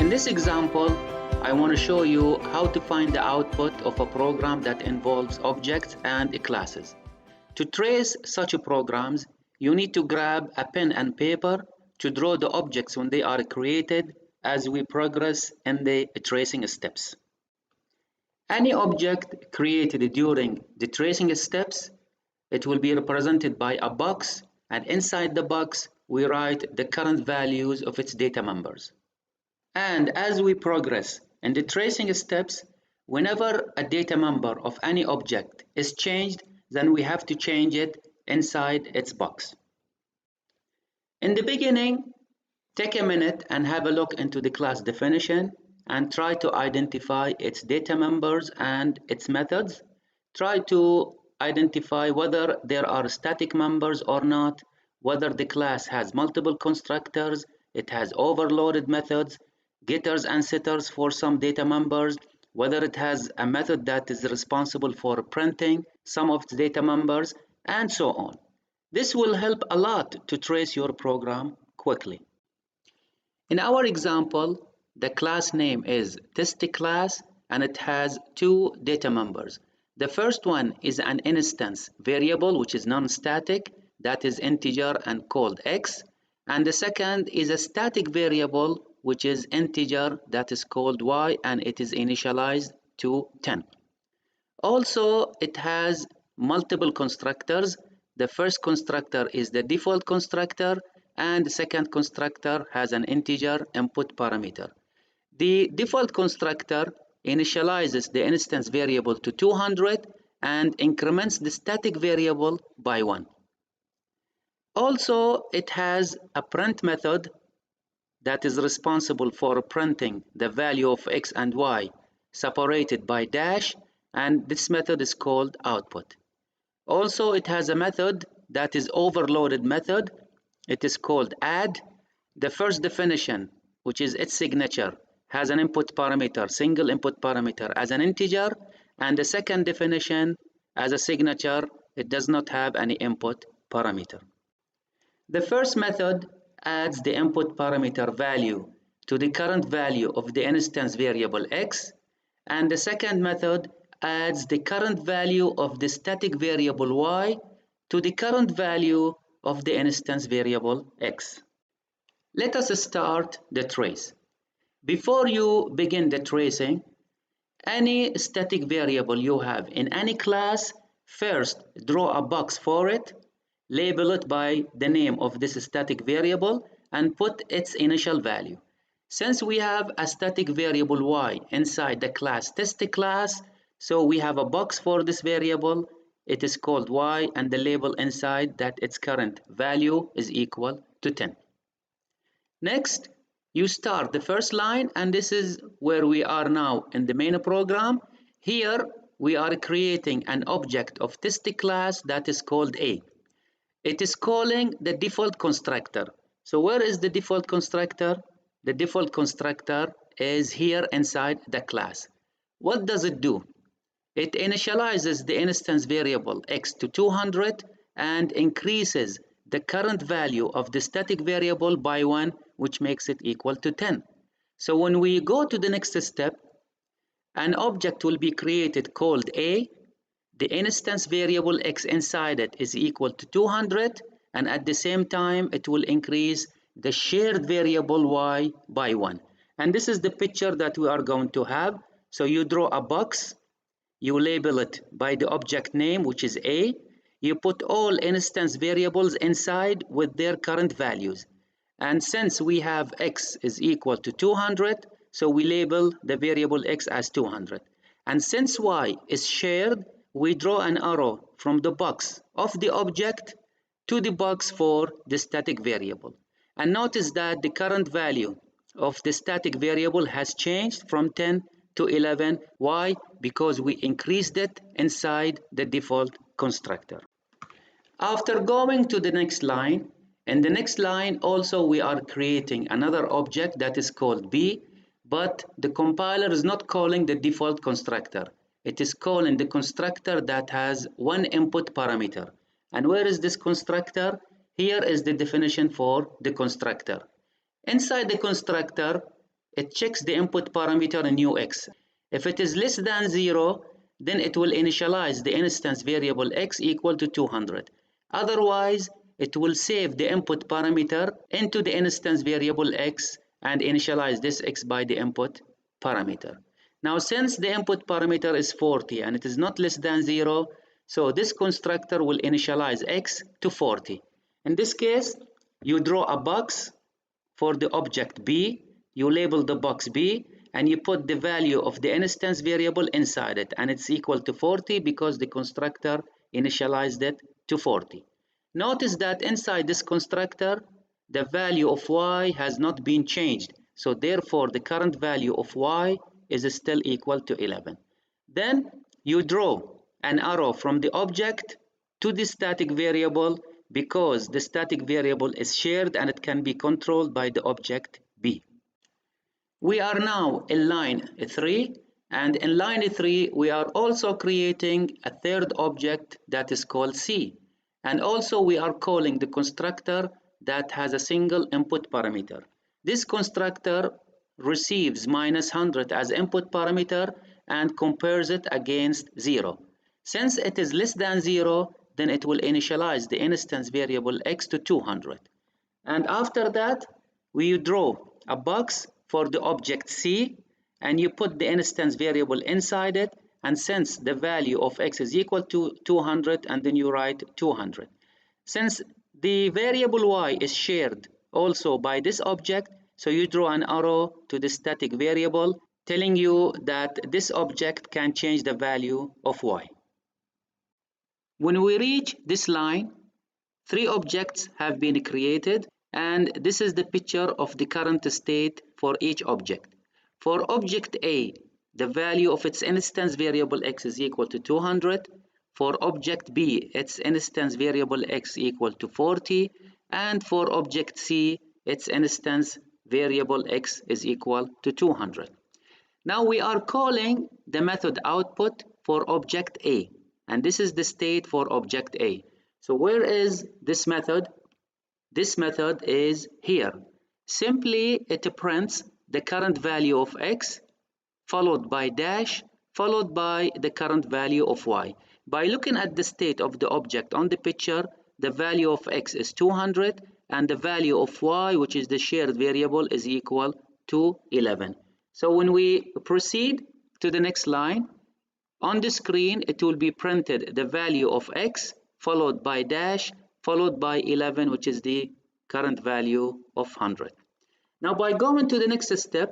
In this example, I want to show you how to find the output of a program that involves objects and classes. To trace such programs, you need to grab a pen and paper to draw the objects when they are created as we progress in the tracing steps. Any object created during the tracing steps, it will be represented by a box, and inside the box we write the current values of its data members. And as we progress in the tracing steps, whenever a data member of any object is changed, then we have to change it inside its box. In the beginning, take a minute and have a look into the class definition and try to identify its data members and its methods. Try to identify whether there are static members or not, whether the class has multiple constructors, it has overloaded methods, getters and setters for some data members, whether it has a method that is responsible for printing some of the data members, and so on. This will help a lot to trace your program quickly. In our example, the class name is testClass and it has two data members. The first one is an instance variable which is non-static, that is integer and called x, and the second is a static variable which is integer that is called y and it is initialized to 10. Also, it has multiple constructors. The first constructor is the default constructor and the second constructor has an integer input parameter. The default constructor initializes the instance variable to 200 and increments the static variable by 1. Also, it has a print method that is responsible for printing the value of x and y separated by dash, and this method is called output. Also, it has a method that is overloaded method. It is called add. The first definition, which is its signature, has an input parameter, single input parameter as an integer, and the second definition as a signature, it does not have any input parameter. The first method adds the input parameter value to the current value of the instance variable x, and the second method adds the current value of the static variable y to the current value of the instance variable x. Let us start the trace. Before you begin the tracing, any static variable you have in any class, first draw a box for it, label it by the name of this static variable, and put its initial value. Since we have a static variable y inside the class testClass, so we have a box for this variable. It is called y and the label inside that its current value is equal to 10. Next, you start the first line, and this is where we are now in the main program. Here we are creating an object of testClass that is called a. It is calling the default constructor. So where is the default constructor? The default constructor is here inside the class. What does it do? It initializes the instance variable x to 200 and increases the current value of the static variable by 1, which makes it equal to 10. So when we go to the next step, an object will be created called a. The instance variable x inside it is equal to 200, and at the same time it will increase the shared variable y by 1. And this is the picture that we are going to have. So you draw a box, you label it by the object name, which is a. You put all instance variables inside with their current values. And since we have x is equal to 200, so we label the variable x as 200. And since y is shared, we draw an arrow from the box of the object to the box for the static variable. And notice that the current value of the static variable has changed from 10 to 11. Why? Because we increased it inside the default constructor. After going to the next line, in the next line also we are creating another object that is called b, but the compiler is not calling the default constructor. It is calling the constructor that has one input parameter. And where is this constructor? Here is the definition for the constructor. Inside the constructor, it checks the input parameter in ux. If it is less than 0, then it will initialize the instance variable x equal to 200. Otherwise, it will save the input parameter into the instance variable x and initialize this x by the input parameter. Now, since the input parameter is 40 and it is not less than 0, so this constructor will initialize x to 40. In this case, you draw a box for the object b, you label the box b, and you put the value of the instance variable inside it, and it's equal to 40 because the constructor initialized it to 40. Notice that inside this constructor, the value of y has not been changed, so therefore the current value of y is still equal to 11. Then you draw an arrow from the object to the static variable because the static variable is shared and it can be controlled by the object b. We are now in line 3, and in line 3 we are also creating a third object that is called c, and also we are calling the constructor that has a single input parameter. This constructor receives -100 as input parameter and compares it against 0. Since it is less than 0, then it will initialize the instance variable x to 200. And after that, we draw a box for the object c, and you put the instance variable inside it, and since the value of x is equal to 200, and then you write 200. Since the variable y is shared also by this object, so you draw an arrow to the static variable telling you that this object can change the value of y. When we reach this line, 3 objects have been created, and this is the picture of the current state for each object. For object A, the value of its instance variable x is equal to 200. For object B, its instance variable x equal to 40. And for object C, its instance variable x is equal to 200. Now we are calling the method output for object A, and this is the state for object A. So where is this method? This method is here. Simply it prints the current value of x followed by dash followed by the current value of y. By looking at the state of the object on the picture, the value of x is 200 and the value of y, which is the shared variable, is equal to 11. So when we proceed to the next line, on the screen it will be printed the value of x followed by dash followed by 11, which is the current value of 100. Now by going to the next step,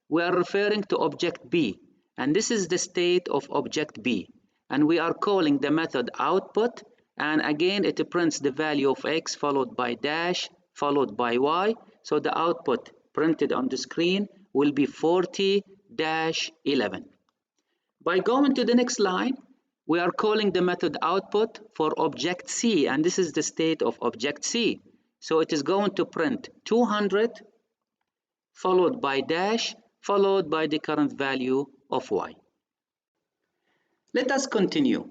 we are referring to object B, and this is the state of object B, and we are calling the method output, and again it prints the value of x followed by dash followed by y, so the output printed on the screen will be 40-11. By going to the next line, we are calling the method output for object C, and this is the state of object C. So it is going to print 200 followed by dash followed by the current value of y. Let us continue.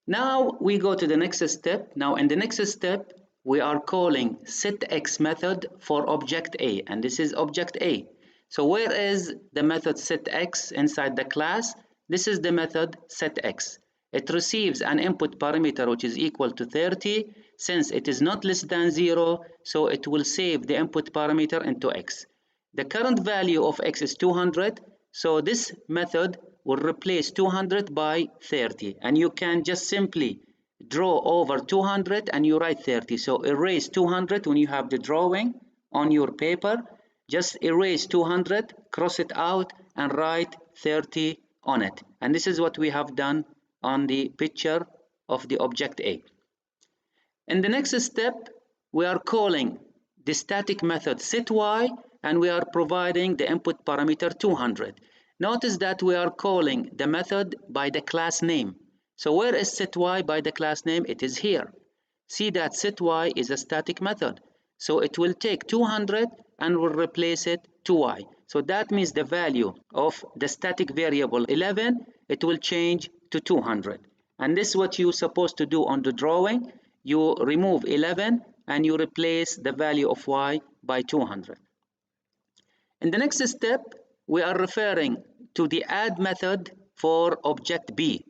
Now we go to the next step. Now in the next step, we are calling setX method for object A, and this is object A. So where is the method setX inside the class? This is the method setX. It receives an input parameter which is equal to 30. Since it is not less than 0, so it will save the input parameter into x. The current value of x is 200, so this method will replace 200 by 30, and you can just simply draw over 200 and you write 30. So erase 200 when you have the drawing on your paper. Just erase 200, cross it out, and write 30 on it. And this is what we have done on the picture of the object A. In the next step, we are calling the static method setY, and we are providing the input parameter 200. Notice that we are calling the method by the class name. So where is setY by the class name? It is here. See that setY is a static method. So it will take 200 and will replace it to y. So that means the value of the static variable 11, it will change to 200. And this is what you're supposed to do on the drawing. You remove 11 and you replace the value of y by 200. In the next step, we are referring to the add method for object B.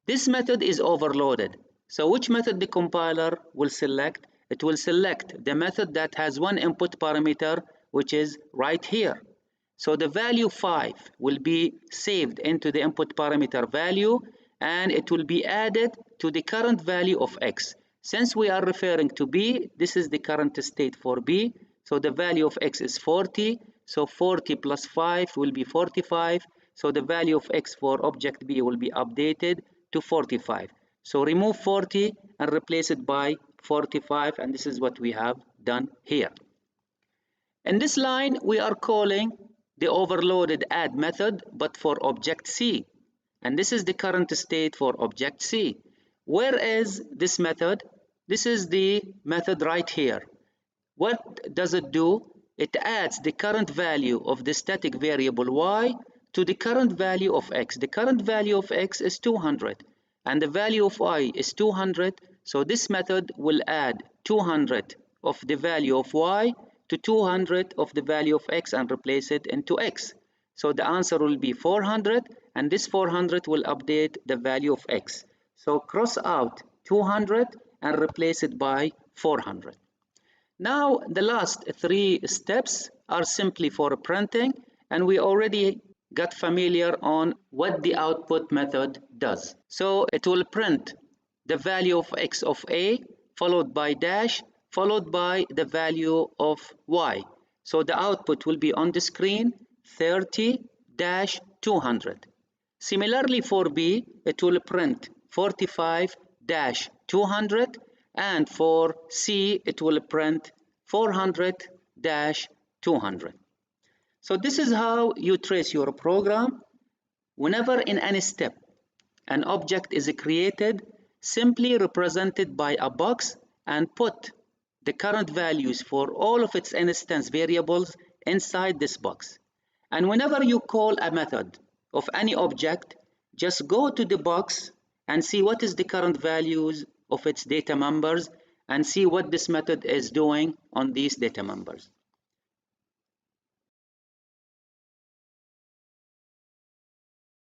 This method is overloaded. So which method the compiler will select? It will select the method that has one input parameter, which is right here. So the value 5 will be saved into the input parameter value, and it will be added to the current value of x. Since we are referring to B, this is the current state for B. So the value of x is 40. So 40 plus 5 will be 45. So the value of x for object B will be updated to 45. So remove 40 and replace it by 45, and this is what we have done here. In this line, we are calling the overloaded add method, but for object C. And this is the current state for object C. Where is this method? This is the method right here. What does it do? It adds the current value of the static variable y to the current value of x. The current value of x is 200, and the value of y is 200. So this method will add 200 of the value of y to 200 of the value of x and replace it into x. So the answer will be 400, and this 400 will update the value of x. So cross out 200 and replace it by 400. Now the last three steps are simply for printing, and we already got familiar on what the output method does. So it will print the value of x of a, followed by dash, followed by the value of y. So the output will be on the screen 30-200. Similarly for B, it will print 45-200, and for C, it will print 400-200. So this is how you trace your program. Whenever in any step an object is created, simply represent it by a box and put the current values for all of its instance variables inside this box. And whenever you call a method of any object, just go to the box and see what is the current values of its data members, and see what this method is doing on these data members.